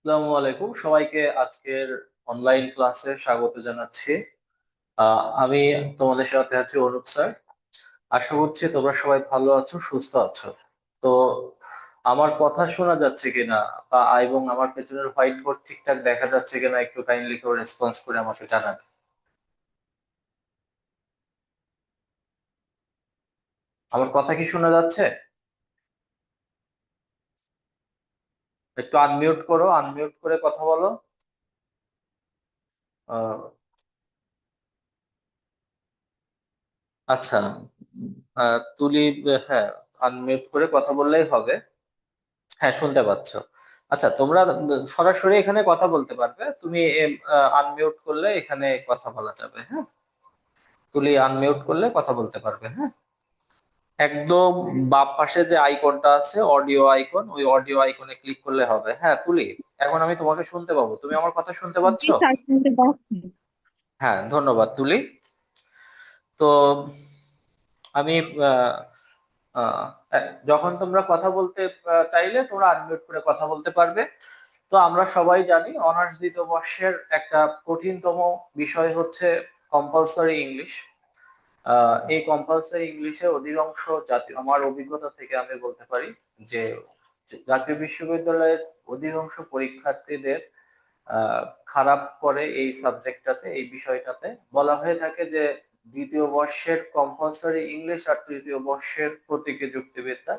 আসসালামু আলাইকুম সবাইকে আজকের অনলাইন ক্লাসে স্বাগত জানাচ্ছি। আমি তোমাদের সাথে আছি অনুপ স্যার। আশা করছি তোমরা সবাই ভালো আছো, সুস্থ আছো। তো আমার কথা শোনা যাচ্ছে কিনা এবং আমার পেছনের হোয়াইট বোর্ড ঠিকঠাক দেখা যাচ্ছে কিনা একটু কাইন্ডলি করে রেসপন্স করে আমাকে জানাবে। আমার কথা কি শোনা যাচ্ছে? একটু আনমিউট করো, আনমিউট করে কথা বলো। আহ, আচ্ছা। তুলি, হ্যাঁ, আনমিউট করে কথা বললেই হবে। হ্যাঁ, শুনতে পাচ্ছ? আচ্ছা, তোমরা সরাসরি এখানে কথা বলতে পারবে। তুমি আনমিউট করলে এখানে কথা বলা যাবে। হ্যাঁ, তুলি আনমিউট করলে কথা বলতে পারবে। হ্যাঁ, একদম বাম পাশে যে আইকনটা আছে, অডিও আইকন, ওই অডিও আইকনে ক্লিক করলে হবে। হ্যাঁ তুলি, এখন আমি তোমাকে শুনতে পাবো। তুমি আমার কথা শুনতে পাচ্ছ? জি স্যার, শুনতে পাচ্ছি। হ্যাঁ, ধন্যবাদ তুলি। তো আমি আহ, আহ, যখন তোমরা কথা বলতে চাইলে তোমরা আনমিউট করে কথা বলতে পারবে। তো আমরা সবাই জানি অনার্স দ্বিতীয় বর্ষের একটা কঠিনতম বিষয় হচ্ছে কম্পালসরি ইংলিশ। এই কম্পালসরি ইংলিশে অধিকাংশ জাতীয়, আমার অভিজ্ঞতা থেকে আমি বলতে পারি যে জাতীয় বিশ্ববিদ্যালয়ের অধিকাংশ পরীক্ষার্থীদের আহ, খারাপ করে এই সাবজেক্টটাতে, এই বিষয়টাতে। বলা হয়ে থাকে যে দ্বিতীয় বর্ষের কম্পালসরি ইংলিশ আর তৃতীয় বর্ষের প্রতীকী যুক্তিবিদ্যা,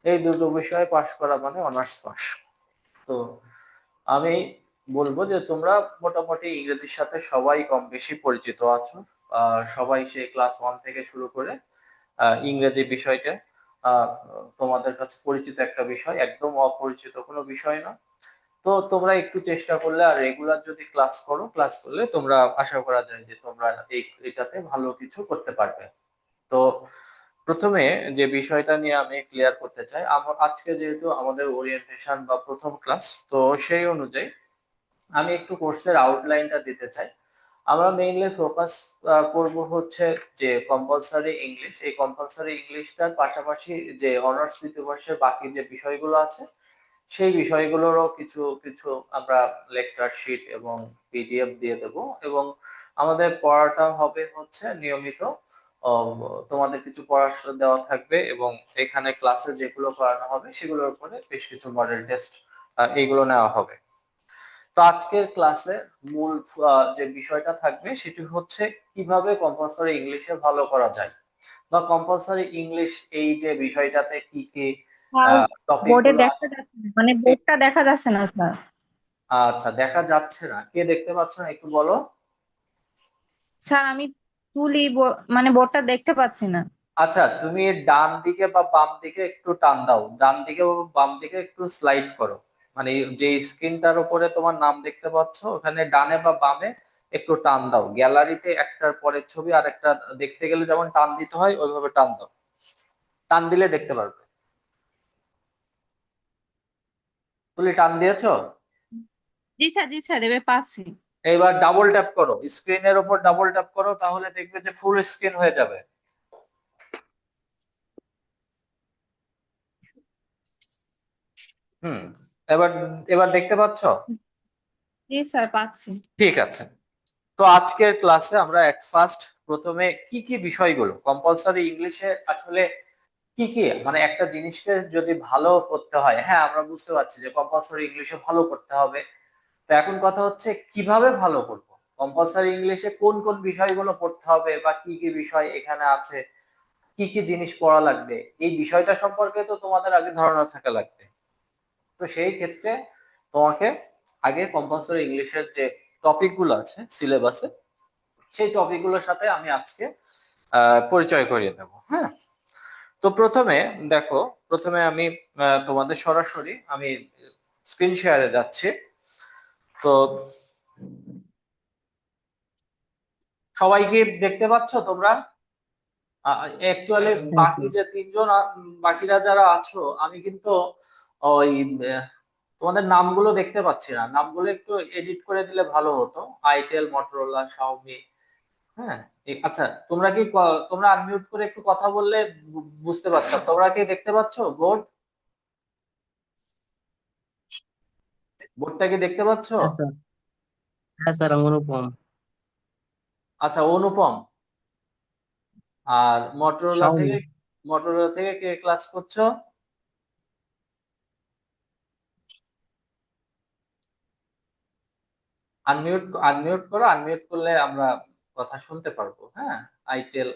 এই দুটো বিষয়ে পাশ করা মানে অনার্স পাস। তো আমি বলবো যে তোমরা মোটামুটি ইংরেজির সাথে সবাই কম বেশি পরিচিত আছো। সবাই সেই ক্লাস ওয়ান থেকে শুরু করে ইংরেজি বিষয়টা আহ, তোমাদের কাছে পরিচিত একটা বিষয়, একদম অপরিচিত কোনো বিষয় না। তো তোমরা একটু চেষ্টা করলে আর রেগুলার যদি ক্লাস করো, ক্লাস করলে তোমরা আশা করা যায় যে তোমরা এটাতে ভালো কিছু করতে পারবে। তো প্রথমে যে বিষয়টা নিয়ে আমি ক্লিয়ার করতে চাই, আমার আজকে যেহেতু আমাদের ওরিয়েন্টেশন বা প্রথম ক্লাস, তো সেই অনুযায়ী আমি একটু কোর্সের আউটলাইনটা দিতে চাই। আমরা মেইনলি ফোকাস করব হচ্ছে যে কম্পালসারি ইংলিশ। এই কম্পালসারি ইংলিশটার পাশাপাশি যে অনার্স দ্বিতীয় বর্ষের বাকি যে বিষয়গুলো আছে, সেই বিষয়গুলোরও কিছু কিছু আমরা লেকচার শিট এবং পিডিএফ দিয়ে দেব। এবং আমাদের পড়াটা হবে হচ্ছে নিয়মিত। আহ, তোমাদের কিছু পড়াশোনা দেওয়া থাকবে এবং এখানে ক্লাসে যেগুলো করানো হবে সেগুলোর উপরে বেশ কিছু মডেল টেস্ট এইগুলো নেওয়া হবে। তো আজকের ক্লাসে মূল যে বিষয়টা থাকবে সেটি হচ্ছে কিভাবে কম্পালসরি ইংলিশে ভালো করা যায়, বা কম্পালসরি ইংলিশ এই যে বিষয়টাতে কি কি স্যার, টপিক বোর্ডে গুলো দেখা আছে। যাচ্ছে না, মানে বোর্ডটা দেখা যাচ্ছে না স্যার। আচ্ছা, দেখা যাচ্ছে না? কে দেখতে পাচ্ছ না একটু বলো। স্যার, আমি মানে বোর্ডটা দেখতে পাচ্ছি না। আচ্ছা, তুমি ডান দিকে বা বাম দিকে একটু টান দাও, ডান দিকে বা বাম দিকে একটু স্লাইড করো। মানে যে স্ক্রিনটার উপরে তোমার নাম দেখতে পাচ্ছ, ওখানে ডানে বা বামে একটু টান দাও। গ্যালারিতে একটার পরে ছবি আর একটা দেখতে গেলে যেমন টান দিতে হয় ওইভাবে টান দাও। টান দিলে দেখতে পারবে। তুমি টান দিয়েছো? জি স্যার, জি স্যার, এবার পাচ্ছি। এবার ডাবল ট্যাপ করো, স্ক্রিনের উপর ডাবল ট্যাপ করো, তাহলে দেখবে যে ফুল স্ক্রিন হয়ে যাবে। হুম। এবার এবার দেখতে পাচ্ছ? জি স্যার, পাচ্ছি। ঠিক আছে। তো আজকের ক্লাসে আমরা এট ফার্স্ট প্রথমে কি কি বিষয়গুলো কম্পালসরি ইংলিশে আসলে কি কি, মানে একটা জিনিসকে যদি ভালো করতে হয়, হ্যাঁ আমরা বুঝতে পারছি যে কম্পালসরি ইংলিশে ভালো করতে হবে। তো এখন কথা হচ্ছে কিভাবে ভালো করব, কম্পালসরি ইংলিশে কোন কোন বিষয়গুলো পড়তে হবে বা কি কি বিষয় এখানে আছে, কি কি জিনিস পড়া লাগবে, এই বিষয়টা সম্পর্কে তো তোমাদের আগে ধারণা থাকা লাগবে। তো সেই ক্ষেত্রে তোমাকে আগে কম্পালসরি ইংলিশের যে টপিক গুলো আছে সিলেবাসে, সেই টপিক গুলোর সাথে আমি আজকে পরিচয় করিয়ে দেবো। হ্যাঁ, তো প্রথমে দেখো, প্রথমে আমি তোমাদের সরাসরি আমি স্ক্রিন শেয়ারে যাচ্ছি। তো সবাইকে দেখতে পাচ্ছ তোমরা? অ্যাকচুয়ালি বাকি যে তিনজন বাকিরা যারা আছো, আমি কিন্তু ওই আহ, তোমাদের নামগুলো দেখতে পাচ্ছি না। নামগুলো একটু এডিট করে দিলে ভালো হতো। Itel, Motorola, Xiaomi. হ্যাঁ, আচ্ছা, তোমরা কি তোমরা আনমিউট করে একটু কথা বললে বুঝতে পারতাম। তোমরা কি দেখতে পাচ্ছ বোর্ড? বোর্ডটা কি দেখতে পাচ্ছ? হ্যাঁ স্যার। হ্যাঁ স্যার, আমি অনুপম। আচ্ছা, অনুপম। আর মোটরোলা শাওন। থেকে, মোটরোলা থেকে কে ক্লাস করছো? আনমিউট, আনমিউট করো, আনমিউট করলে আমরা কথা শুনতে পারবো। হ্যাঁ, আইটেল।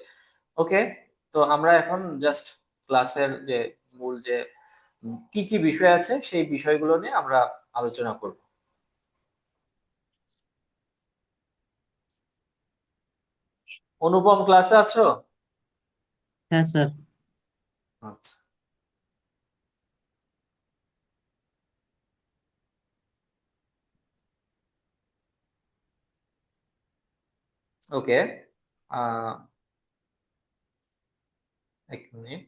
ওকে। তো আমরা এখন জাস্ট ক্লাসের যে মূল যে কি কি বিষয় আছে সেই বিষয়গুলো নিয়ে আমরা আলোচনা করব। অনুপম, ক্লাসে আছো? হ্যাঁ স্যার। আচ্ছা। ওকে। আহ এক মিনিট।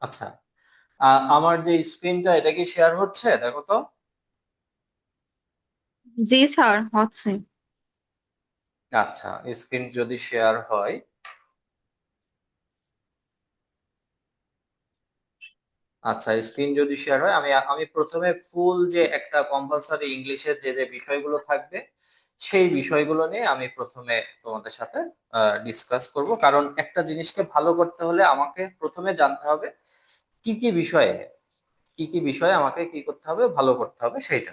আচ্ছা, আমার যে স্ক্রিনটা এটা কি শেয়ার হচ্ছে দেখো তো? জি স্যার, হচ্ছে। আচ্ছা, স্ক্রিন যদি শেয়ার হয়, আচ্ছা স্ক্রিন যদি শেয়ার হয়, আমি আমি প্রথমে ফুল যে একটা কম্পালসারি ইংলিশের যে যে বিষয়গুলো থাকবে সেই বিষয়গুলো নিয়ে আমি প্রথমে তোমাদের সাথে ডিসকাস করব। কারণ একটা জিনিসকে ভালো করতে হলে আমাকে প্রথমে জানতে হবে কি কি বিষয়ে, কি কি বিষয়ে আমাকে কি করতে হবে, ভালো করতে হবে সেইটা।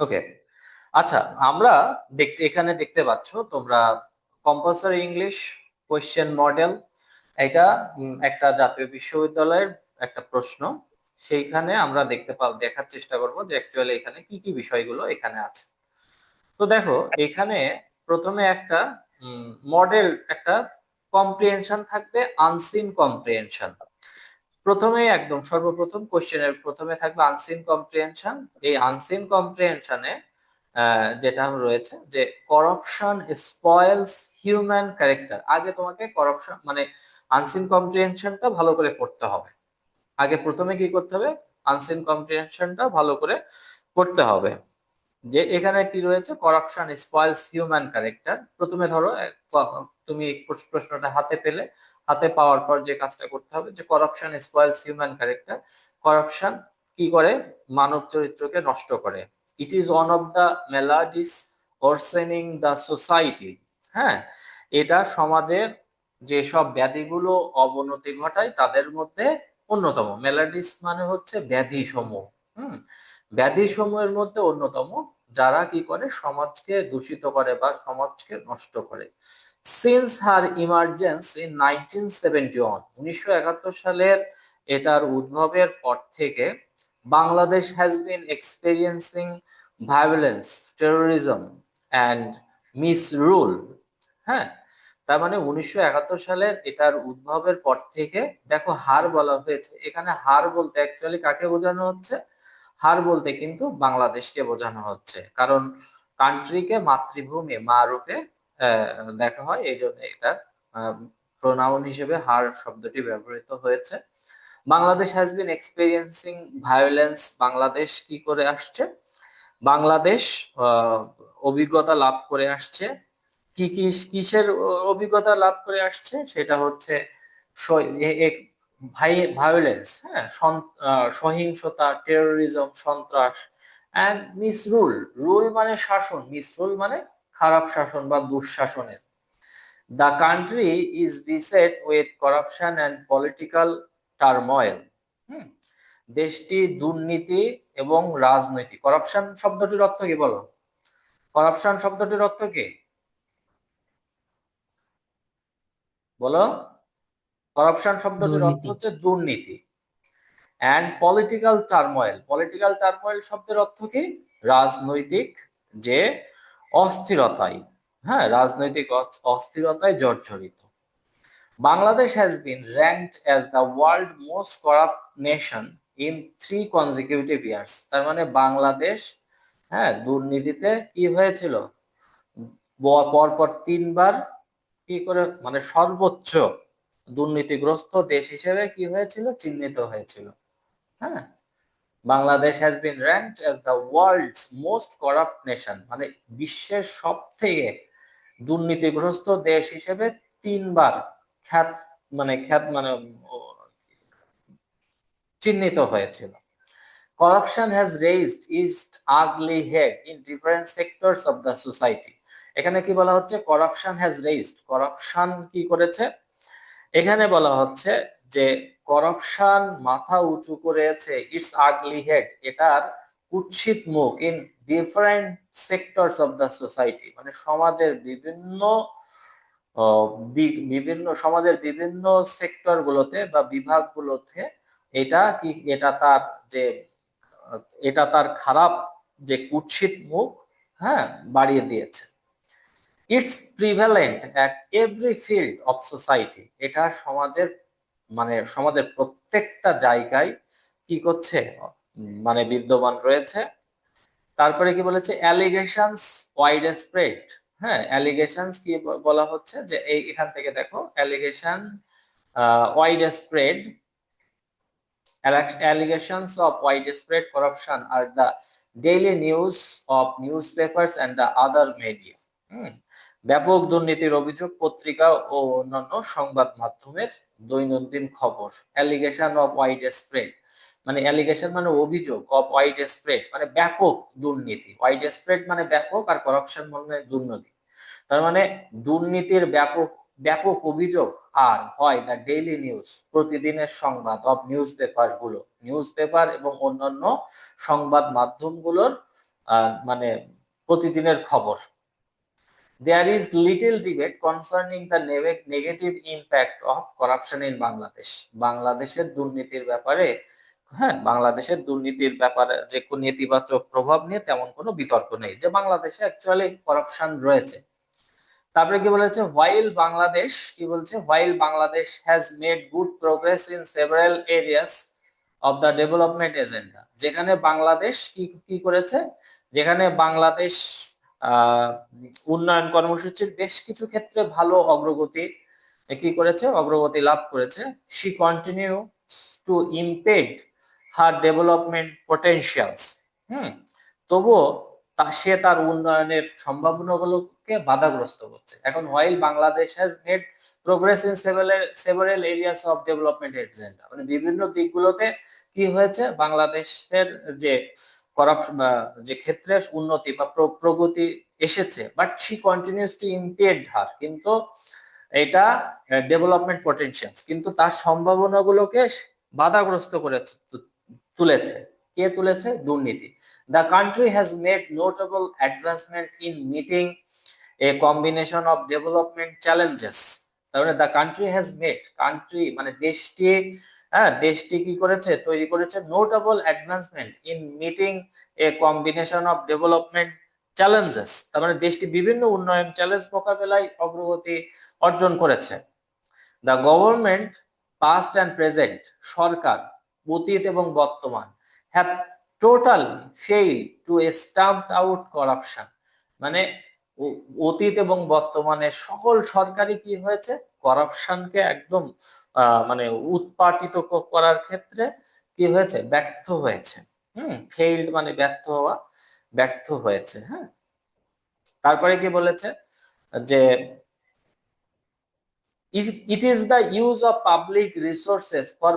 ওকে। আচ্ছা, আমরা দেখতে এখানে দেখতে পাচ্ছ তোমরা কম্পালসারি ইংলিশ কোয়েশ্চেন মডেল। এটা একটা জাতীয় বিশ্ববিদ্যালয়ের একটা প্রশ্ন। সেইখানে আমরা দেখার চেষ্টা করব যে অ্যাকচুয়ালি এখানে কি কি বিষয়গুলো এখানে আছে। তো দেখো, এখানে প্রথমে একটা মডেল, একটা কম্প্রিহেনশন থাকবে, আনসিন কম্প্রিহেনশন। প্রথমেই একদম সর্বপ্রথম কোশ্চেনের প্রথমে থাকবে আনসিন কম্প্রিহেনশন। এই আনসিন কম্প্রিহেনশনে যেটা রয়েছে যে করাপশন স্পয়েলস হিউম্যান ক্যারেক্টার। আগে তোমাকে করাপশন মানে আনসিন কম্প্রিহেনশনটা ভালো করে পড়তে হবে। আগে প্রথমে কি করতে হবে, আনসিন কম্প্রিহেনশনটা ভালো করে পড়তে হবে। যে এখানে কি রয়েছে, করাপশন স্পয়েলস হিউম্যান ক্যারেক্টার। প্রথমে ধরো তুমি প্রশ্নটা হাতে পেলে, হাতে পাওয়ার পর যে কাজটা করতে হবে যে corruption spoils human character. Corruption কি করে, মানব চরিত্রকে নষ্ট করে। It is one of the maladies worsening the society. হ্যাঁ, এটা সমাজের যেসব ব্যাধিগুলো অবনতি ঘটায় তাদের মধ্যে অন্যতম। মেলাডিস মানে হচ্ছে ব্যাধি সমূহ। হুম, ব্যাধি সমূহের মধ্যে অন্যতম, যারা কি করে সমাজকে দূষিত করে বা সমাজকে নষ্ট করে। সিন্স হার ইমার্জেন্স ইন 1971, 1971 সালের এটার উদ্ভবের পর থেকে Bangladesh has been experiencing violence, terrorism and misrule. হ্যাঁ, তার মানে 1971 সালের এটার উদ্ভবের পর থেকে, দেখো হার বলা হয়েছে, এখানে হার বলতে অ্যাকচুয়ালি কাকে বোঝানো হচ্ছে? হার বলতে কিন্তু বাংলাদেশকে বোঝানো হচ্ছে। কারণ কান্ট্রিকে মাতৃভূমি মা রূপে দেখা হয়, এই জন্য এটার প্রোনাউন হিসেবে হার শব্দটি ব্যবহৃত হয়েছে। Bangladesh has been experiencing violence, Bangladesh কি করে আসছে, বাংলাদেশ আহ, অভিজ্ঞতা লাভ করে আসছে। কি কি কিসের অভিজ্ঞতা লাভ করে আসছে, সেটা হচ্ছে ভায়োলেন্স, হ্যাঁ, সহিংসতা, টেরোরিজম, সন্ত্রাস, অ্যান্ড মিসরুল। রুল মানে শাসন, মিসরুল মানে খারাপ শাসন বা দুঃশাসনের। The country is beset with corruption and political turmoil. Hmm, দেশটি দুর্নীতি এবং রাজনৈতিক। করাপশন শব্দটির অর্থ কি বলো? করাপশন শব্দটির অর্থ কি বলো? করাপশন শব্দটির অর্থ দুর্নীতি। হচ্ছে দুর্নীতি। অ্যান্ড পলিটিক্যাল টার্মোয়েল শব্দের অর্থ কি? রাজনৈতিক যে অস্থিরতায়, হ্যাঁ, রাজনৈতিক অস্থিরতায় জর্জরিত। Bangladesh has been ranked as the world most corrupt nation in 3 consecutive years. তার মানে বাংলাদেশ, হ্যাঁ, দুর্নীতিতে কি হয়েছিল, পরপর 3বার কি করে, মানে সর্বোচ্চ দুর্নীতিগ্রস্ত দেশ হিসেবে কি হয়েছিল, চিহ্নিত হয়েছিল। হ্যাঁ, Bangladesh has been ranked as the world's most corrupt nation, মানে বিশ্বের সব থেকে দুর্নীতিগ্রস্ত দেশ হিসেবে 3বার খ্যাত মানে চিহ্নিত হয়েছিল। Corruption has raised its ugly head in different sectors of the society. এখানে কি বলা হচ্ছে? Corruption has raised, corruption কি করেছে? এখানে বলা হচ্ছে যে করাপশন মাথা উঁচু করেছে, ইটস আগলি হেড, এটার কুৎসিত মুখ, in different sectors of the society, মানে সমাজের বিভিন্ন সমাজের বিভিন্ন সেক্টর গুলোতে বা বিভাগগুলোতে এটা কি, যে এটা তার খারাপ যে কুৎসিত মুখ, হ্যাঁ, বাড়িয়ে দিয়েছে। It's prevalent at every field of society, এটা সমাজের প্রত্যেকটা জায়গায় কি করছে, মানে বিদ্যমান রয়েছে। তারপরে কি বলেছে? Allegations wide spread. হ্যাঁ, অ্যালিগেশনস কি বলা হচ্ছে, যে এখান থেকে দেখো, allegation wide spread, allegations of widespread corruption are the daily news of newspapers and the other media. ব্যাপক দুর্নীতির অভিযোগ পত্রিকা ও অন্যান্য সংবাদ মাধ্যমের দৈনন্দিন খবর। অ্যালিগেশন অফ ওয়াইড স্প্রেড, মানে অ্যালিগেশন মানে অভিযোগ, অফ ওয়াইড স্প্রেড মানে ব্যাপক দুর্নীতি, ওয়াইড স্প্রেড মানে ব্যাপক, আর করাপশন মানে দুর্নীতি। তার মানে দুর্নীতির ব্যাপক ব্যাপক অভিযোগ আর হয় দ্য ডেইলি নিউজ, প্রতিদিনের সংবাদ, অফ নিউজ পেপার এবং অন্যান্য সংবাদ মাধ্যমগুলোর মানে প্রতিদিনের খবর। There is little debate concerning the negative impact of corruption in Bangladesh. বাংলাদেশের দুর্নীতির ব্যাপারে, হ্যাঁ, বাংলাদেশের দুর্নীতির ব্যাপারে যে কোন নেতিবাচক প্রভাব নিয়ে তেমন কোনো বিতর্ক নেই, যে বাংলাদেশে অ্যাকচুয়ালি করাপশন রয়েছে। তারপরে কি বলেছে? While Bangladesh has made good progress in several areas of the development agenda. যেখানে বাংলাদেশ কি করেছে, যেখানে বাংলাদেশ উন্নয়ন কর্মসূচির বেশ কিছু ক্ষেত্রে ভালো অগ্রগতি লাভ করেছে। She continue to impede her development potentials. তবুও সে তার উন্নয়নের সম্ভাবনাগুলোকে বাধাগ্রস্ত করছে। এখন while Bangladesh has made progress in several areas of development agenda, মানে বিভিন্ন দিকগুলোতে কি হয়েছে, বাংলাদেশের যে করাপশন যে ক্ষেত্রে উন্নতি বা প্রগতি এসেছে, but she continues to impede হার, কিন্তু এটা ডেভেলপমেন্ট পটেনশিয়ালস, কিন্তু তার সম্ভাবনাগুলোকে বাধাগ্রস্ত করেছে, তুলেছে। কে তুলেছে? দুর্নীতি। The country has made notable advancement in meeting a combination of development challenges. তাহলে the country has made, country মানে দেশটি, হ্যাঁ, দেশটি কি করেছে, তৈরি করেছে notable advancement in meeting a combination of development challenges, তার মানে দেশটি বিভিন্ন উন্নয়ন চ্যালেঞ্জ মোকাবেলায় অগ্রগতি অর্জন করেছে। The government past and present, সরকার অতীত এবং বর্তমান, have totally failed to stamp out corruption, মানে অতীত এবং বর্তমানের সকল সরকারই কি হয়েছে, করাপশনকে একদম মানে উৎপাটিত করার ক্ষেত্রে কি হয়েছে, ব্যর্থ হয়েছে। ফেইল্ড মানে ব্যর্থ হওয়া, ব্যর্থ হয়েছে। হ্যাঁ, তারপরে কি বলেছে, যে it is the use of public resources for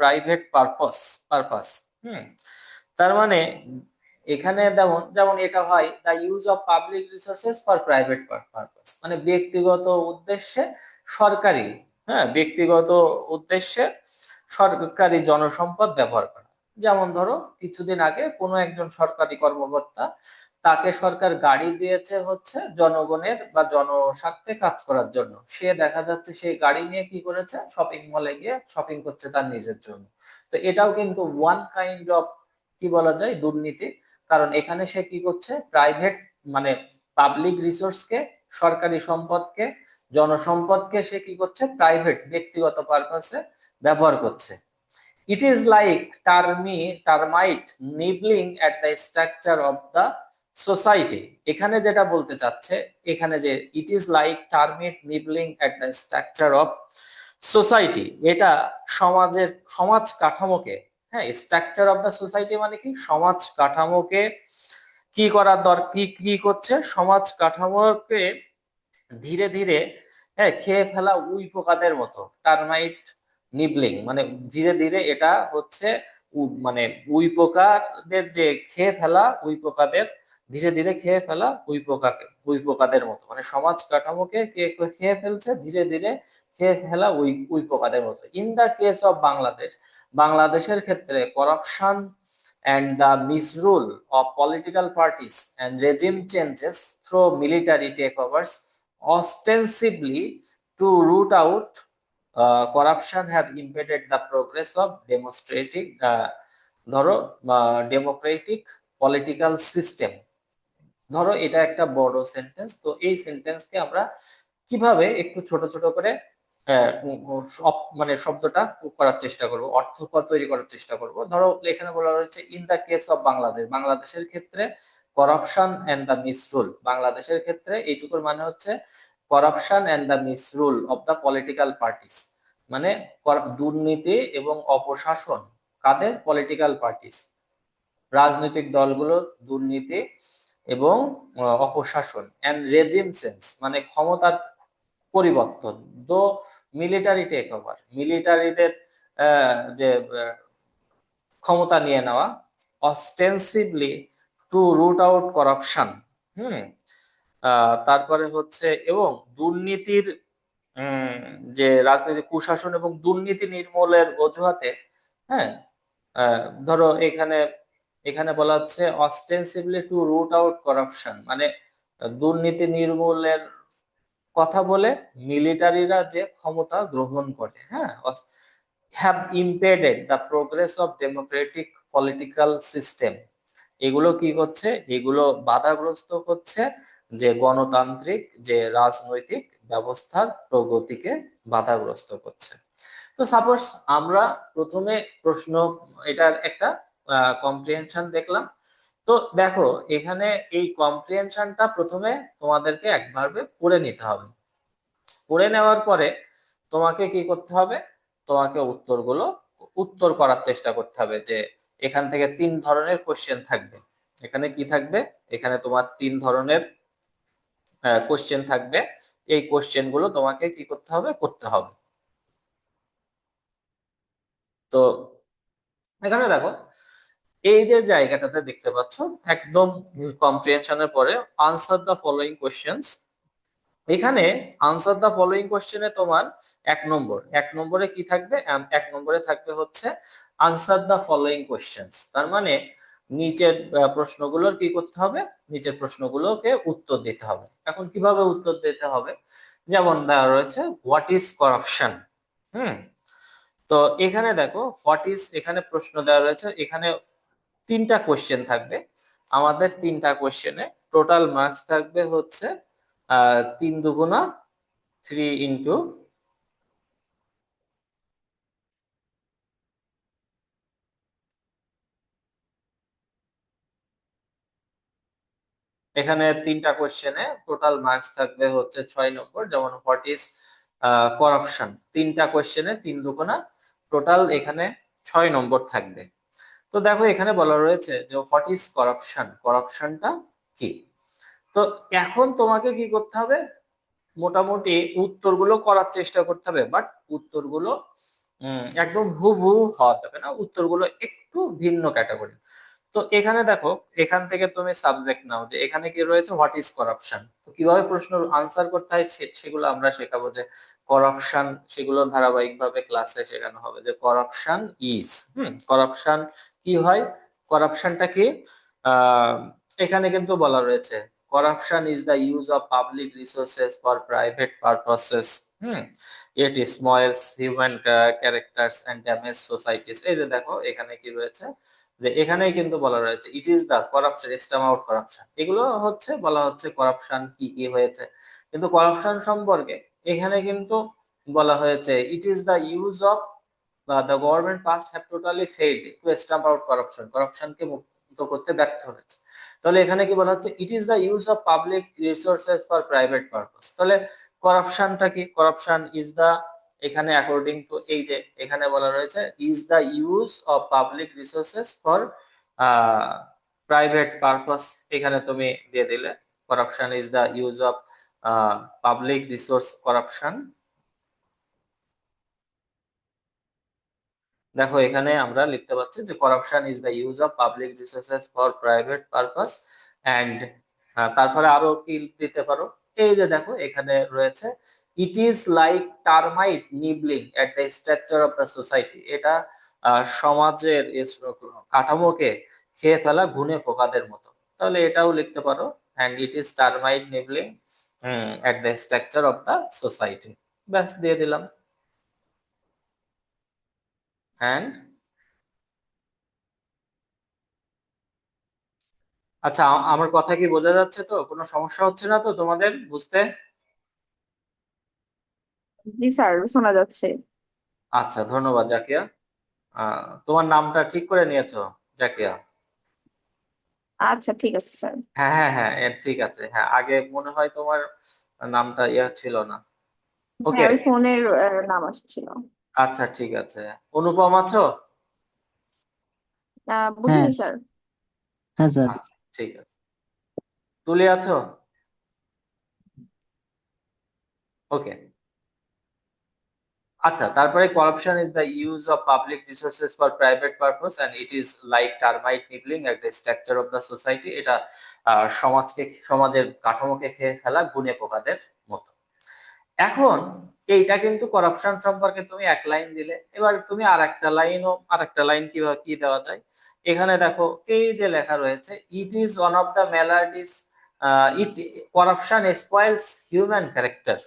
private purpose. তার মানে এখানে যেমন এটা হয়, the use of public resources for private purpose, মানে ব্যক্তিগত উদ্দেশ্যে সরকারি, হ্যাঁ, ব্যক্তিগত উদ্দেশ্যে সরকারি জনসম্পদ ব্যবহার করা। যেমন ধরো কিছুদিন আগে কোনো একজন সরকারি কর্মকর্তা তাকে সরকার গাড়ি দিয়েছে হচ্ছে জনগণের বা জনস্বার্থে কাজ করার জন্য। সে দেখা যাচ্ছে সেই গাড়ি নিয়ে কি করেছে, শপিং মলে গিয়ে শপিং করছে তার নিজের জন্য। তো এটাও কিন্তু ওয়ান কাইন্ড অফ কি বলা যায়, দুর্নীতি। কারণ এখানে সে কি করছে, প্রাইভেট মানে পাবলিক রিসোর্সকে, সরকারি সম্পদকে, জনসম্পদকে সে কি করছে, প্রাইভেট ব্যক্তিগত পারপাসে ব্যবহার করছে। It is like termite nibbling at the structure of the society. এখানে যেটা বলতে চাচ্ছে, এখানে যে it is like termite nibbling at the structure of society, এটা সমাজ কাঠামোকে, হ্যাঁ, স্ট্রাকচার অফ দ্য সোসাইটি মানে কি, সমাজ কাঠামোকে কি করার দরকার, কি করছে, সমাজ কাঠামোকে ধীরে ধীরে, হ্যাঁ, খেয়ে ফেলা উই পোকাদের মতো। টার্মাইট নিবলিং মানে ধীরে ধীরে এটা হচ্ছে মানে উই পোকাদের যে খেয়ে ফেলা, উই পোকাদের ধীরে ধীরে খেয়ে ফেলা উই পোকাদের মতো, মানে সমাজ কাঠামোকে কে খেয়ে ফেলছে, ধীরে ধীরে খেয়ে ফেলা উই পোকাদের মতো। In the case of Bangladesh, বাংলাদেশের ক্ষেত্রে corruption and the misrule of political parties and regime changes through military takeovers ostensibly to root out corruption have impeded the progress of ধরো ডেমোক্রেটিক পলিটিক্যাল সিস্টেম। ধরো এটা একটা বড় সেন্টেন্স, তো এই সেন্টেন্সকে আমরা কিভাবে একটু ছোট ছোট করে মানে শব্দটা করার চেষ্টা করব, অর্থপদ তৈরি করার চেষ্টা করব। ধরো এখানে বলা রয়েছে in the case of Bangladesh, বাংলাদেশের ক্ষেত্রে করাপশন এন্ড দা মিসরুল, বাংলাদেশের ক্ষেত্রে এইটুকুর মানে হচ্ছে corruption and the misrule of the political parties, মানে দুর্নীতি এবং অপশাসন কাদের, পলিটিক্যাল পার্টিস, রাজনৈতিক দলগুলোর দুর্নীতি এবং অপশাসন, এন্ড রেজিম চেঞ্জ মানে ক্ষমতার পরিবর্তন, দো মিলিটারি টেক ওভার মিলিটারিদের যে ক্ষমতা নিয়ে নেওয়া, অস্টেন্সিভলি টু রুট আউট করাপশন, হুম, তারপরে হচ্ছে এবং দুর্নীতির যে রাজনৈতিক কুশাসন এবং দুর্নীতি নির্মূলের অজুহাতে, হ্যাঁ, ধরো এখানে এখানে বলা হচ্ছে অস্টেন্সিভলি টু রুট আউট করাপশন মানে দুর্নীতি নির্মূলের কথা বলে মিলিটারিরা যে ক্ষমতা গ্রহণ করে, হ্যাঁ, have impeded the progress of democratic political system, এগুলো কি করছে, এগুলো বাধাগ্রস্ত করছে যে গণতান্ত্রিক যে রাজনৈতিক ব্যবস্থার প্রগতিকে বাধাগ্রস্ত করছে। তো সাপোজ আমরা প্রথমে প্রশ্ন, এটার একটা কম্প্রিহেনশন দেখলাম। তো দেখো এখানে এই কম্প্রিহেনশনটা প্রথমে তোমাদেরকে একভাবে পড়ে নিতে হবে। পড়ে নেওয়ার পরে তোমাকে কি করতে হবে, তোমাকে উত্তর করার চেষ্টা করতে হবে। যে এখান থেকে 3 ধরনের কোশ্চেন থাকবে, এখানে কি থাকবে, এখানে তোমার 3 ধরনের কোশ্চেন থাকবে। এই কোশ্চেন গুলো তোমাকে কি করতে হবে, করতে হবে। তো এখানে দেখো এই যে জায়গাটাতে দেখতে পাচ্ছ, একদম কম্প্রিহেনশনের পরে আনসার দ্য ফলোইং কোশ্চেনস, এখানে আনসার দা ফলোইং কোশ্চেনে তোমার 1 নম্বরে কি থাকবে, 1 নম্বরে থাকবে হচ্ছে আনসার দা ফলোইং কোশ্চেনস, তার মানে নিচের প্রশ্নগুলোর কি করতে হবে, নিচের প্রশ্নগুলোকে উত্তর দিতে হবে। এখন কিভাবে উত্তর দিতে হবে, যেমন দেওয়া রয়েছে হোয়াট ইজ করাপশন। হুম, তো এখানে দেখো হোয়াট ইজ, এখানে প্রশ্ন দেওয়া রয়েছে, এখানে 3টা কোশ্চেন থাকবে। আমাদের 3টা কোশ্চেনে টোটাল মার্কস থাকবে হচ্ছে 3 দুগুণা 3 ইন্টু এখানে 3টা কোশ্চেনে টোটাল মার্কস থাকবে হচ্ছে 6 নম্বর। যেমন হোয়াট ইজ করাপশন, 3টা কোশ্চেনে 3 দুগুণা টোটাল এখানে 6 নম্বর থাকবে। তো দেখো এখানে বলা রয়েছে যে হোয়াট ইজ করাপশন, করাপশনটা কি। তো এখন তোমাকে কি করতে হবে, মোটামুটি উত্তরগুলো করার চেষ্টা করতে হবে, বাট উত্তরগুলো একদম হুবহু হওয়া যাবে না, উত্তরগুলো একটু ভিন্ন ক্যাটাগরি। তো এখানে দেখো, এখান থেকে তুমি সাবজেক্ট নাও যে এখানে কি রয়েছে, হোয়াট ইজ করাপশন। তো কিভাবে প্রশ্ন আনসার করতে হয় সেগুলো আমরা শেখাবো, যে করাপশন, সেগুলো ধারাবাহিকভাবে ক্লাসে শেখানো হবে। যে করাপশন ইজ, করাপশন কি হয়, করাপশনটা কি, এখানে কিন্তু বলা রয়েছে corruption is the use of public resources for private purposes. It spoils human characters and damage societies. এই যে দেখো এখানে কি রয়েছে, যে এখানেই কিন্তু বলা রয়েছে it is the corruption, stamp out corruption. এগুলো হচ্ছে বলা হচ্ছে করাপশন কি কি হয়েছে, কিন্তু করাপশন সম্পর্কে এখানে কিন্তু বলা হয়েছে it is the use of the government past have totally failed to stamp out corruption, করাপশনকে মুক্ত করতে ব্যর্থ হয়েছে। তাহলে এখানে কি বলা হচ্ছে it is the use of public resources for private purpose. তাহলে করাপশনটা কি, করাপশন ইজ দ্য, এখানে অ্যাকর্ডিং টু এই যে এখানে বলা রয়েছে is the use of public resources for private purpose. এখানে তুমি দিয়ে দিলে corruption is the use of public resource corruption. দেখো এখানে আমরা লিখতে পাচ্ছি যে corruption is the use of public resources for private purpose and, তারপরে আরো কি দিতে পারো, এই যে দেখো এখানে রয়েছে it is like termite nibbling at the structure of the society. এটা সমাজের কাঠামোকে খেয়ে ফেলা ঘুণে পোকাদের মতো। তাহলে এটাও লিখতে পারো and it is termite nibbling at the structure of the society. ব্যাস দিয়ে দিলাম। এন্ড আচ্ছা, আমার কথা কি বোঝা যাচ্ছে? তো কোনো সমস্যা হচ্ছে না তো তোমাদের বুঝতে? জি স্যার, শোনা যাচ্ছে। আচ্ছা, ধন্যবাদ জাকিয়া। তোমার নামটা ঠিক করে নিয়েছো জাকিয়া? আচ্ছা ঠিক আছে স্যার। হ্যাঁ হ্যাঁ হ্যাঁ, ঠিক আছে। হ্যাঁ, আগে মনে হয় তোমার নামটা ছিল না। ওকে, হ্যাঁ, ওই ফোনের নাম আসছিল। আচ্ছা ঠিক আছে। অনুপম আছো? হ্যাঁ। বুঝিনি স্যার। হ্যাঁ স্যার। আচ্ছা ঠিক আছে। তুলে আছো? ওকে। আচ্ছা, তারপরে corruption is the use of public resources for private purpose and it is like termite nibbling at the structure of the society. এটা সমাজের কাঠামোকে খেয়ে ফেলা গুণে পোকাদের মতো। এখন এইটা কিন্তু করাপশন সম্পর্কে তুমি এক লাইন দিলে, এবার তুমি আর একটা লাইন কিভাবে কি দেওয়া যায়, এখানে দেখো এই যে লেখা রয়েছে it is one of the maladies, it corruption spoils human character.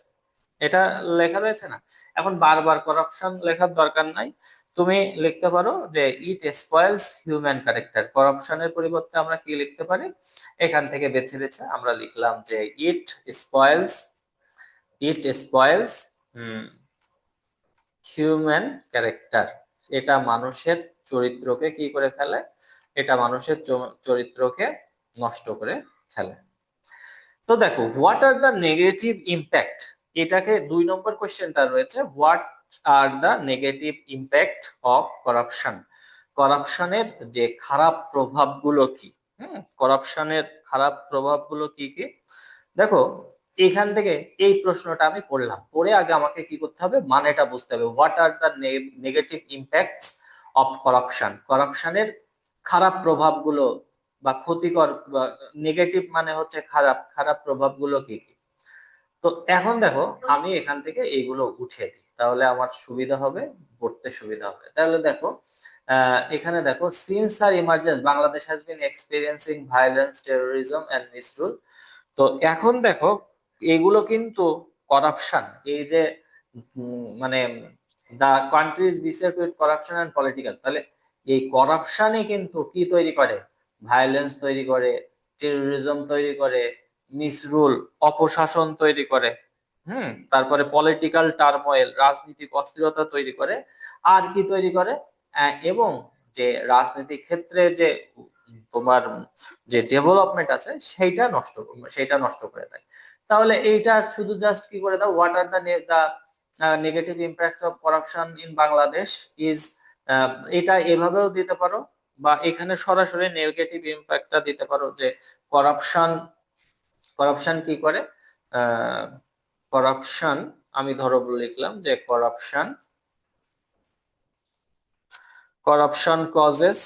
এটা লেখা রয়েছে না? এখন বারবার করাপশন লেখার দরকার নাই, তুমি লিখতে পারো যে ইট স্পয়েলস হিউম্যান ক্যারেক্টার। করাপশনের পরিবর্তে আমরা কি লিখতে পারি, এখান থেকে বেছে বেছে আমরা লিখলাম যে স্পয়েলস ইট স্পয়েলস হিউম্যান ক্যারেক্টার। এটা মানুষের চরিত্রকে কি করে ফেলে, এটা মানুষের চরিত্রকে নষ্ট করে ফেলে। তো দেখো what are the negative impact, এটাকে 2 নম্বর কোশ্চেনটা রয়েছে what are the negative impact of corruption. করাপশনের যে খারাপ প্রভাবগুলো কি, করাপশনের খারাপ প্রভাবগুলো কি কি। দেখো এখান থেকে এই প্রশ্নটা আমি পড়লাম, পড়ে আগে আমাকে কি করতে হবে, মানেটা বুঝতে হবে। What are the negative impacts of corruption, করাপশনের খারাপ প্রভাবগুলো বা ক্ষতিকর, নেগেটিভ মানে হচ্ছে খারাপ, খারাপ প্রভাবগুলো কি কি। তো এখন দেখো আমি এখান থেকে এইগুলো উঠিয়ে দিই, তাহলে আমার সুবিধা হবে, পড়তে সুবিধা হবে। তাহলে দেখো এখানে দেখো since our emergence Bangladesh has been experiencing violence, terrorism and misrule. তো এখন দেখো এগুলো কিন্তু করাপশন, এই যে মানে the country is beset with corruption and political. তাহলে এই করাপশনই কিন্তু কি তৈরি করে, ভায়োলেন্স তৈরি করে, টেরোরিজম তৈরি করে, মিসরুল অপশাসন তৈরি করে, তারপরে পলিটিক্যাল টার্মোয়েল রাজনৈতিক অস্থিরতা তৈরি করে, আর কি তৈরি করে, এবং যে রাজনৈতিক ক্ষেত্রে যে তোমার যে ডেভেলপমেন্ট আছে সেইটা নষ্ট করে দেয়। তাহলে এইটা শুধু জাস্ট কি করে দাও, what are the negative impact of corruption in Bangladesh is, এটা এভাবেও দিতে পারো, বা এখানে সরাসরি নেগেটিভ ইম্প্যাক্টটা দিতে পারো যে করাপশন, করাপশন কি করে, করাপশন, আমি ধরো লিখলাম যে corruption, corruption causes,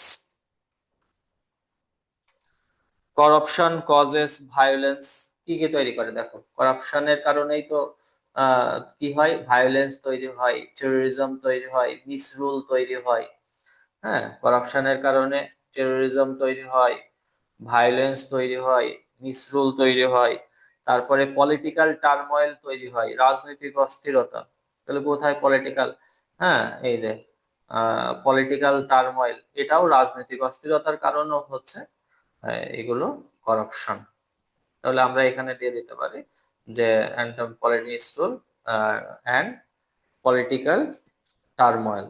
corruption causes violence. কি কি তৈরি করে, দেখো করাপশনের কারণেই তো কি হয়, ভায়োলেন্স তৈরি হয়, টেরোরিজম তৈরি হয়, মিসরুল তৈরি হয়। হ্যাঁ, করাপশনের কারণে টেরোরিজম তৈরি হয়, ভায়োলেন্স তৈরি হয়, মিসরুল তৈরি হয়, তারপরে পলিটিক্যাল টার্ময়েল তৈরি হয়, রাজনৈতিক অস্থিরতা। তাহলে কোথায় পলিটিক্যাল, হ্যাঁ এই যে পলিটিক্যাল টার্ময়েল, এটাও রাজনৈতিক অস্থিরতার কারণও হচ্ছে এগুলো করাপশন। তাহলে আমরা এখানে দিয়ে দিতে পারি যে অ্যান্টম পলিমিসরুল অ্যান্ড পলিটিক্যাল টার্ময়েল।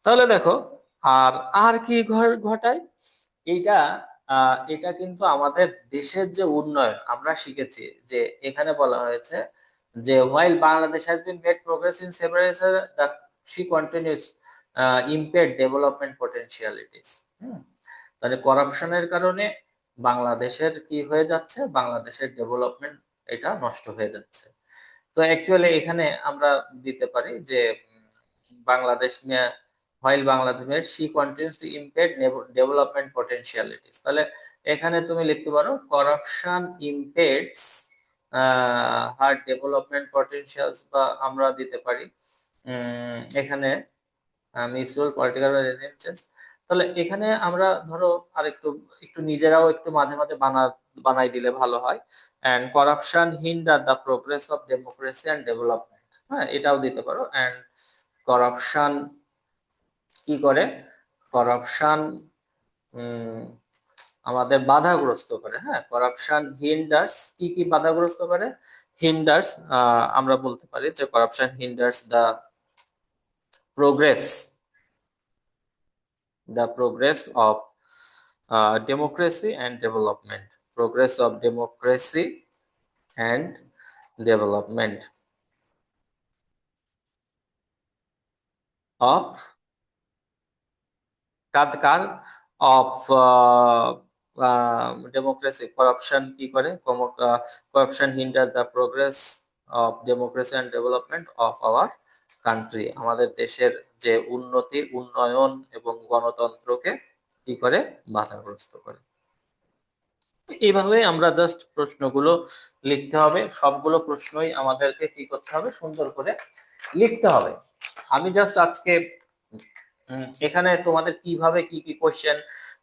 তাহলে দেখো আর আর কি ঘটায় এইটা, এটা কিন্তু আমাদের দেশের যে উন্নয়ন আমরা শিখেছি যে এখানে বলা হয়েছে যে while Bangladesh has been made progress in several areas, the she continues impaired development potentialities। তাহলে করাপশনের কারণে বাংলাদেশের কি হয়ে যাচ্ছে, বাংলাদেশের ডেভেলপমেন্ট এটা নষ্ট হয়ে যাচ্ছে। তো অ্যাকচুয়ালি এখানে আমরা দিতে পারি যে Bangladesh while Bangladesh she continues to impair development potentialities। তাহলে এখানে তুমি লিখতে পারো corruption impairs her development potentials, বা আমরা দিতে পারি এখানে মিউচুয়াল পলিটিক্যাল রেজিম চেঞ্জ। তাহলে এখানে আমরা ধরো আর একটু একটু নিজেরাও একটু মাঝে মাঝে বানাই দিলে ভালো হয়। And corruption hinder the progress of democracy and development, হ্যাঁ এটাও দিতে পারো। এন্ড করাপশন কি করে, করাপশন আমাদের বাধাগ্রস্ত করে, হ্যাঁ করাপশন হিন্ডার্স, কি কি বাধাগ্রস্ত করে, হিন্ডার্স, আমরা বলতে পারি যে corruption hinders the progress, of democracy and development, progress of democracy and development of car of democracy, corruption কি করে, corruption hinders the progress of democracy and development of our country, আমাদের দেশের যে উন্নতি উন্নয়ন এবং গণতন্ত্রকে কি করে, বাধাগ্রস্ত করে। এইভাবে আমরা জাস্ট প্রশ্নগুলো লিখতে হবে, সবগুলো প্রশ্নই আমাদেরকে কি করতে হবে, সুন্দর করে লিখতে হবে। আমি জাস্ট আজকে এখানে তোমাদের কিভাবে কি কি কোশ্চেন,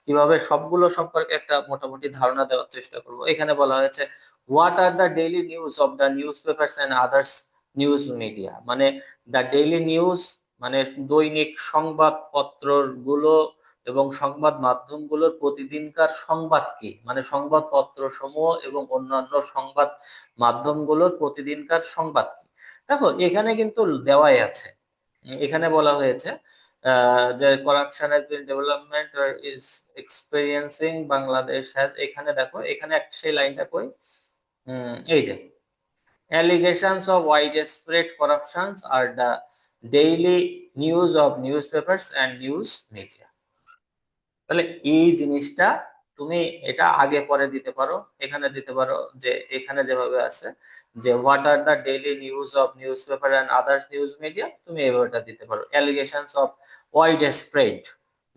কিভাবে সবগুলো সম্পর্কে একটা মোটামুটি ধারণা দেওয়ার চেষ্টা করব। এখানে বলা হয়েছে what are the daily news of the newspapers and others news media, মানে দ্য ডেইলি নিউজ মানে দৈনিক সংবাদপত্র গুলো এবং সংবাদ মাধ্যমগুলোর প্রতিদিনকার সংবাদ কি, মানে সংবাদপত্র সমূহ এবং অন্যান্য সংবাদ মাধ্যমগুলোর প্রতিদিনকার সংবাদ কি। দেখো এখানে কিন্তু দেওয়াই আছে, এখানে বলা হয়েছে যে corruption has been development is experiencing Bangladesh has, এখানে দেখো এখানে সেই লাইনটা কই, এই যে allegations of widespread corruptions are the daily news of newspapers and news media। তাহলে এই জিনিসটা তুমি এটা আগে পরে দিতে পারো, এখানে দিতে পারো যে এখানে যেভাবে আছে যে what are the daily news of newspaper and others news media, তুমি এইভাবেটা দিতে পারো অ্যালিগেশনস অফ ওয়াইড স্প্রেড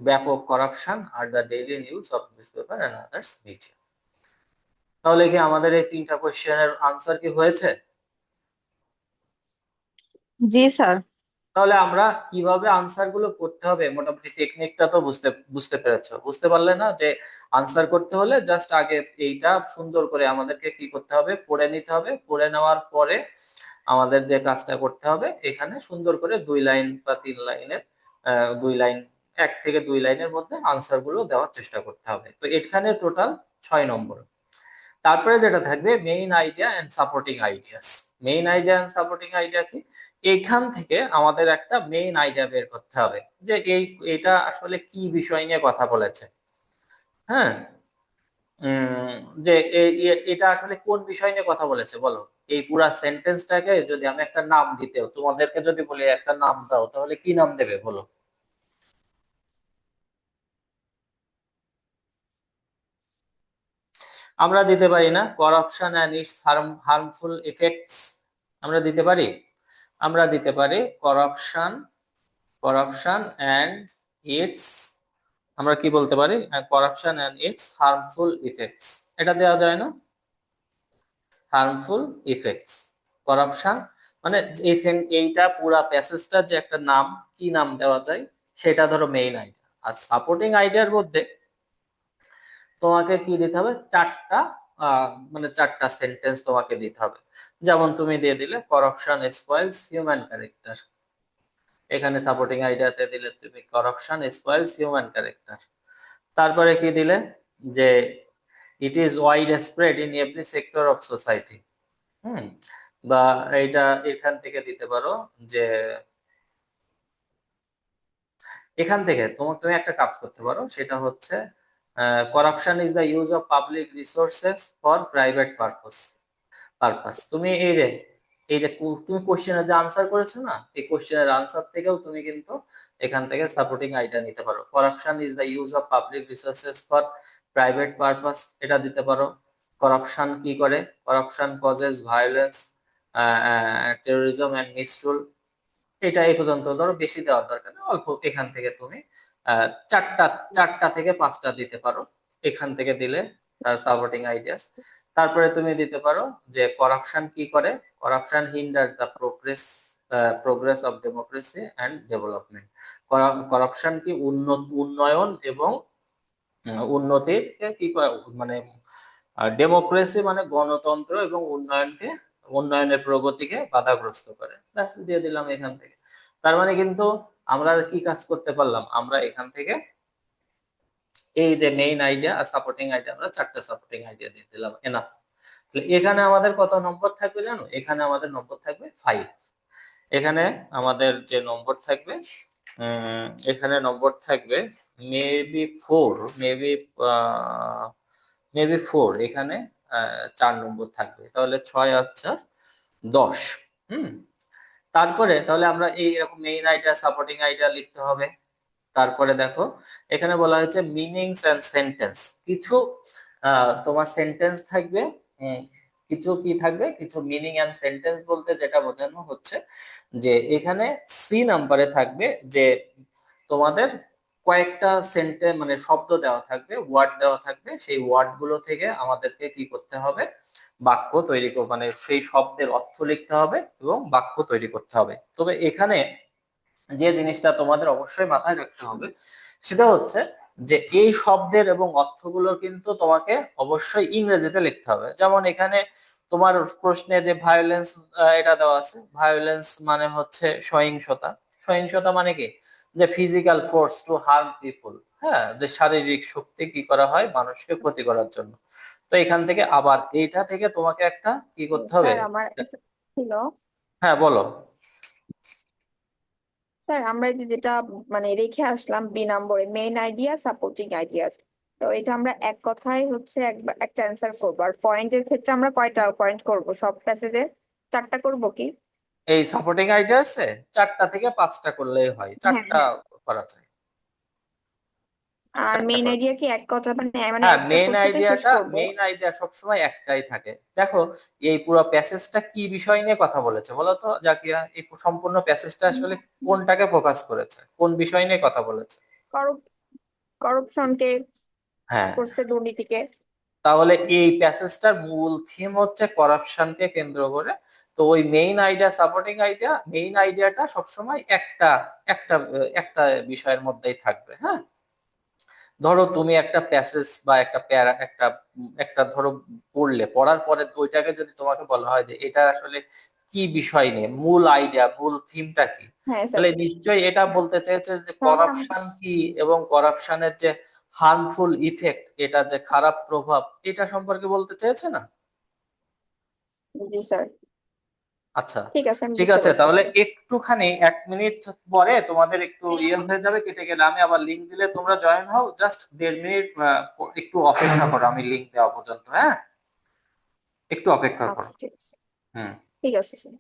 ব্যাপক corruption are the daily news of newspaper and others media. তাহলে কি আমাদের এই তিনটা কোশ্চেনের আনসার কি হয়েছে? জি স্যার। তাহলে আমরা কিভাবে আনসার গুলো করতে হবে মোটামুটি টেকনিকটা তো বুঝতে পেরেছো, বুঝতে পারলে না যে আনসার করতে হলে জাস্ট আগে এইটা সুন্দর করে আমাদেরকে কি করতে হবে, পড়ে নিতে হবে। পড়ে নেওয়ার পরে আমাদের যে কাজটা করতে হবে, এখানে সুন্দর করে 2 লাইন বা 3 লাইনের 2 লাইন 1 থেকে 2 লাইনের মধ্যে আনসার গুলো দেওয়ার চেষ্টা করতে হবে। তো এখানে টোটাল 6 নম্বর। তারপরে যেটা থাকবে main idea and supporting ideas. Main idea and supporting idea কি, এইখান থেকে আমাদের একটা মেইন আইডিয়া বের করতে হবে যে এটা আসলে কি বিষয় নিয়ে কথা বলেছে, হ্যাঁ যে এটা আসলে কোন বিষয় নিয়ে কথা বলেছে বলো। এই পুরা সেন্টেন্সটাকে যদি আমি একটা নাম দিতে, তোমাদেরকে যদি বলি একটা নাম দাও, তাহলে কি নাম দেবে বলো? আমরা দিতে পারি না corruption and it's harmful effects, আমরা দিতে পারি, আমরা দিতে পারি করাপশন অ্যান্ড ইটস, আমরা কি বলতে পারি, corruption and it's harmful effects, এটা দেওয়া যায় না? হার্মফুল ইফেক্টস করাপশন, মানে এইটা পুরা প্যাসেজটা যে একটা নাম, কি নাম দেওয়া যায় সেটা ধরো মেইন আইডিয়া। আর সাপোর্টিং আইডিয়ার মধ্যে তোমাকে কি দিতে হবে, চারটা মানে চারটা সেন্টেন্স তোমাকে দিতে হবে। যেমন তুমি দিয়ে দিলে করাপশন স্পয়েলস হিউম্যান ক্যারেক্টার, এখানে সাপোর্টিং আইডিয়াতে দিলে তুমি করাপশন স্পয়েলস হিউম্যান ক্যারেক্টার। তারপরে কি দিলে যে it is wide spread in every sector of society. বা এইটা এখান থেকে দিতে পারো যে এখান থেকে তুমি একটা কাজ করতে পারো, সেটা হচ্ছে corruption is the use of public resources for private purpose. তুমি এই যে তুমি কোশ্চেনের যে আনসার করেছো না, এই কোশ্চেনের আনসার থেকেও তুমি কিন্তু এখান থেকে সাপোর্টিং আইডিয়া নিতে পারো। Corruption is the use of public resources for private purpose, এটা দিতে পারো। করাপশন কি করে, corruption causes violence, terrorism and misrule. এটা এই পর্যন্ত ধরো, বেশি দেওয়ার দরকার নেই, অল্প। এখান থেকে তুমি চারটা চারটা থেকে পাঁচটা দিতে পারো, এখান থেকে দিলে তার সাপোর্টিং আইডিয়াস। তারপরে তুমি দিতে পারো যে করাপশন কি করে, corruption hinder the progress of democracy and development. Corruption কি উন্নয়ন এবং উন্নতির কি মানে ডেমোক্রেসি মানে গণতন্ত্র এবং উন্নয়নের প্রগতিকে বাধাগ্রস্ত করে। দিয়ে দিলাম এখান থেকে। তার মানে কিন্তু আমরা কি কাজ করতে পারলাম, আমরা এখান থেকে এই যে মেইন আইডিয়া আর সাপোর্টিং আইডিয়া, আমরা চারটা সাপোর্টিং আইডিয়া দিয়ে দিলাম, এনাফ। এখানে আমাদের কত নম্বর থাকবে জানো, এখানে আমাদের নম্বর থাকবে 5। এখানে আমাদের যে নম্বর থাকবে, এখানে নম্বর থাকবে মেবি 4, মেবি 4। এখানে 4 নম্বর থাকবে, তাহলে 6 আর 4 10। তারপরে তাহলে আমরা এইরকম মেইন আইডিয়া সাপোর্টিং আইডিয়া লিখতে হবে। তারপরে দেখো এখানে বলা হয়েছে মিনিংস এন্ড সেন্টেন্স। কিছু তোমার সেন্টেন্স থাকবে, কিছু কি থাকবে, কিছু মিনিং এন্ড সেন্টেন্স বলতে যেটা বোঝানো হচ্ছে যে এখানে সি নাম্বারে থাকবে যে তোমাদের কয়েকটা সেন্টেন্স মানে শব্দ দেওয়া থাকবে, ওয়ার্ড দেওয়া থাকবে। সেই ওয়ার্ড গুলো থেকে আমাদেরকে কি করতে হবে, বাক্য তৈরি মানে সেই শব্দের অর্থ লিখতে হবে এবং বাক্য তৈরি করতে হবে। তবে এখানে যে জিনিসটা তোমাদের অবশ্যই মাথায় রাখতে হবে সেটা হচ্ছে যে এই শব্দের এবং অর্থগুলো কিন্তু তোমাকে অবশ্যই ইংরেজিতে লিখতে হবে। যেমন এখানে তোমার প্রশ্নে যে ভায়োলেন্স এটা দেওয়া আছে, ভায়োলেন্স মানে হচ্ছে সহিংসতা। সহিংসতা মানে কি, যে physical force to harm people, হ্যাঁ, যে শারীরিক শক্তি কি করা হয় মানুষকে ক্ষতি করার জন্য। তো এখান থেকে আবার এইটা থেকে তোমাকে একটা কি করতে হবে। স্যার আমার একটা ছিল। হ্যাঁ বলো। স্যার আমরা এই যে যেটা মানে রেখে আসলাম বি নম্বরে মেইন আইডিয়া সাপোর্টিং আইডিয়াস, তো এটা আমরা এক কথায় হচ্ছে একটা অ্যান্সার করবো। আর পয়েন্টের ক্ষেত্রে আমরা কয়টা পয়েন্ট করব, সব প্যাসেজে 4টা করব কি? এই সাপোর্টিং আইডিয়া আছে 4টা থেকে 5টা করলেই হয়, হ্যাঁ 4টা হ্যাঁ। করা যায়, আর 4টা মেইন করা। আইডিয়া কি এক কথা মানে মানে হ্যাঁ, একটা কোর্সেতে শেষ করব? মেইন আইডিয়া সবসময় একটাই থাকে। দেখো এই পুরো প্যাসেজটা কি বিষয় নিয়ে কথা বলেছে বলো তো জাকিয়া, এই সম্পূর্ণ প্যাসেজটা আসলে কোনটাকে ফোকাস করেছে, কোন বিষয় নিয়ে কথা বলেছে? করপশনকে হ্যাঁ, করছে, দুর্নীতিকে। তাহলে এই প্যাসেজটার মূল থিম হচ্ছে করাপশনকে কেন্দ্র করে। তো ওই মেইন আইডিয়াটা সবসময় একটা একটা একটা বিষয়ের মধ্যেই থাকবে। হ্যাঁ, ধরো তুমি একটা প্যাসেজ বা একটা প্যারা একটা ধরো পড়ার পরে ওইটাকে যদি তোমাকে বলা হয় যে এটা আসলে কি বিষয় নিয়ে, মূল আইডিয়া মূল থিমটা কি, হ্যাঁ স্যার। তাহলে নিশ্চয়ই এটা বলতে চেয়েছে যে তাহলে করাপশন কি এবং করাপশনের যে হার্মফুল ইফেক্ট, এটা যে খারাপ প্রভাব, এটা সম্পর্কে বলতে চেয়েছে না? জি স্যার। আচ্ছা, ঠিক আছে, আমি ঠিক বুঝতে আছে। পারছি তাহলে স্যার। একটুখানি 1 মিনিট পরে তোমাদের একটু ইয়ে হয়ে যাবে, কেটে গেলে আমি আবার লিংক দিলে তোমরা জয়েন হও। জাস্ট 1.5 মিনিট একটু অপেক্ষা করো, আমি লিংক দেওয়া পর্যন্ত। হ্যাঁ, একটু অপেক্ষা করো। আচ্ছা ঠিক আছে। হুম। ঠিক আছে স্যার।